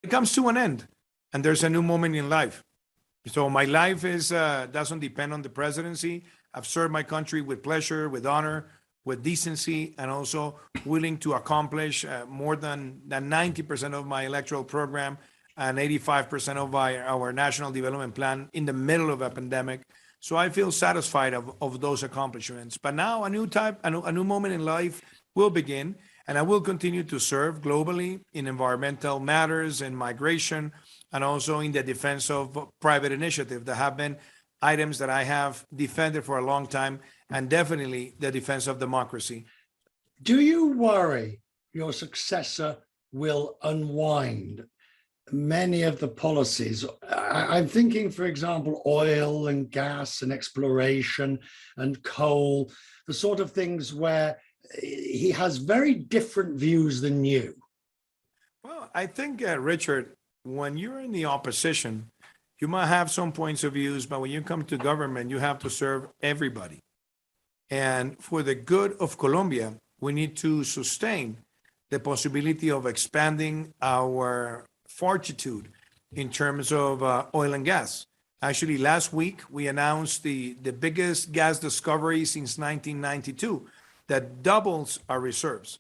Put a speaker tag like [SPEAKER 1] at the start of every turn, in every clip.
[SPEAKER 1] It comes to an end, and there's a new moment in life. So my life is doesn't depend on the presidency. I've served my country with pleasure, with honor, with decency, and also willing to accomplish more than 90% of my electoral program and 85% of our national development plan in the middle of a pandemic. So I feel satisfied of those accomplishments. But now a new moment in life will begin, and I will continue to serve globally in environmental matters and migration, and also in the defense of private initiative that have been items that I have defended for a long time, and definitely the defense of democracy.
[SPEAKER 2] Do you worry your successor will unwind many of the policies? I'm thinking, for example, oil and gas and exploration and coal, the sort of things where he has very different views than you.
[SPEAKER 1] Well, I think, Richard, when you're in the opposition, you might have some points of views, but when you come to government, you have to serve everybody. And for the good of Colombia, we need to sustain the possibility of expanding our fortitude in terms of oil and gas. Actually, last week, we announced the biggest gas discovery since 1992 that doubles our reserves.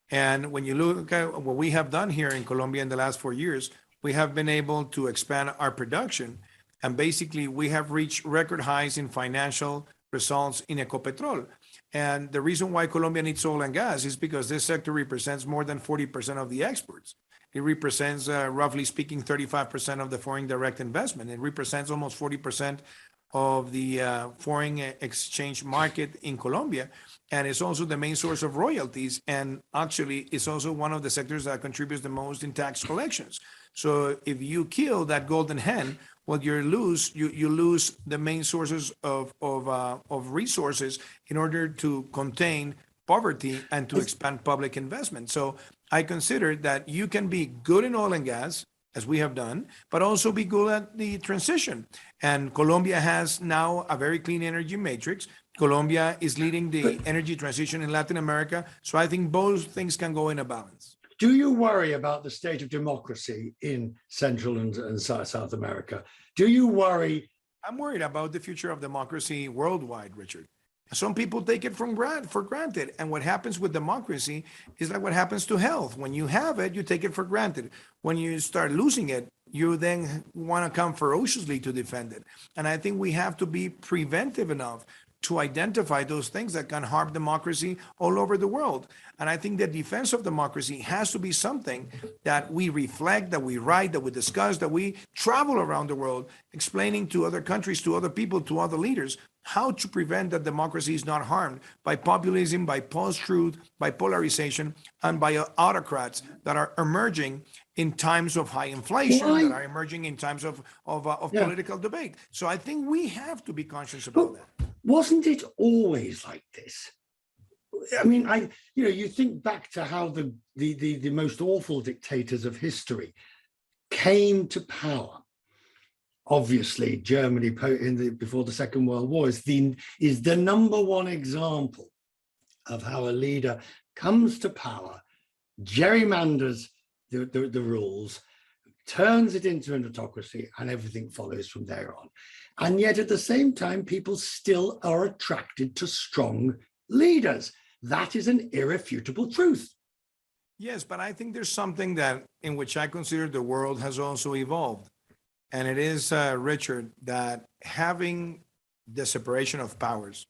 [SPEAKER 1] And when you look at what we have done here in Colombia in the last 4 years, we have been able to expand our production. And basically, we have reached record highs in financial results in Ecopetrol. And the reason why Colombia needs oil and gas is because this sector represents more than 40% of the exports. It represents, roughly speaking, 35% of the foreign direct investment. It represents almost 40% of the foreign exchange market in Colombia. And it's also the main source of royalties. And actually, it's also one of the sectors that contributes the most in tax collections. So if you kill that golden hen, well, you lose the main sources of resources in order to contain poverty and to expand public investment. So I consider that you can be good in oil and gas, as we have done, but also be good at the transition. And Colombia has now a very clean energy matrix. Colombia is leading the energy transition in Latin America. So I think both things can go in a balance.
[SPEAKER 2] Do you worry about the state of democracy in Central and South America? Do you worry?
[SPEAKER 1] I'm worried about the future of democracy worldwide, Richard. Some people take it for granted. And what happens with democracy is like what happens to health. When you have it, you take it for granted. When you start losing it, you then want to come ferociously to defend it. And I think we have to be preventive enough to identify those things that can harm democracy all over the world. And I think the defense of democracy has to be something that we reflect, that we write, that we discuss, that we travel around the world, explaining to other countries, to other people, to other leaders, how to prevent that democracy is not harmed by populism, by post-truth, by polarization, and by autocrats that are emerging in times of high inflation, that are emerging in times of political debate. So I think we have to be conscious about that.
[SPEAKER 2] Wasn't it always like this? I mean, you think back to how the most awful dictators of history came to power. Obviously, Germany before the Second World War is the number one example of how a leader comes to power, gerrymanders the rules, turns it into an autocracy, and everything follows from there on. And yet at the same time, people still are attracted to strong leaders. That is an irrefutable truth.
[SPEAKER 1] Yes, but I think there's something that in which I consider the world has also evolved. And it is, Richard, that having the separation of powers,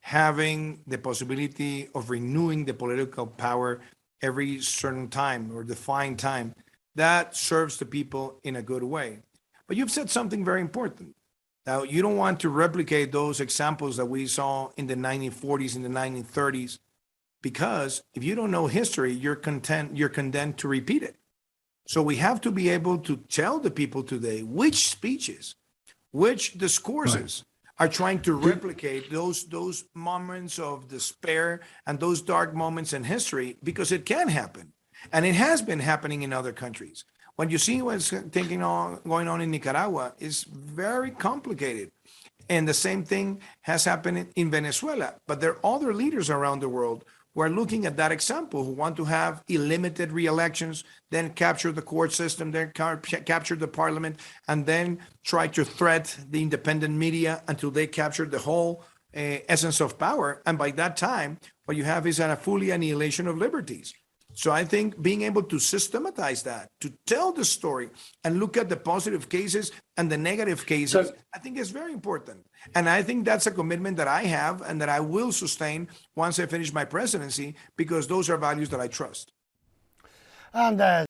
[SPEAKER 1] having the possibility of renewing the political power every certain time or defined time, that serves the people in a good way. But you've said something very important. Now, you don't want to replicate those examples that we saw in the 1940s, in the 1930s, because if you don't know history, you're condemned to repeat it. So we have to be able to tell the people today which speeches, which discourses are trying to replicate those moments of despair and those dark moments in history, because it can happen. And it has been happening in other countries. When you see what's going on in Nicaragua, is very complicated. And the same thing has happened in Venezuela. But there are other leaders around the world who are looking at that example, who want to have illimited re-elections, then capture the court system, then capture the parliament, and then try to threat the independent media until they capture the whole essence of power. And by that time, what you have is a fully annihilation of liberties. So I think being able to systematize that, to tell the story and look at the positive cases and the negative cases, I think is very important. And I think that's a commitment that I have and that I will sustain once I finish my presidency, because those are values that I trust.
[SPEAKER 3] And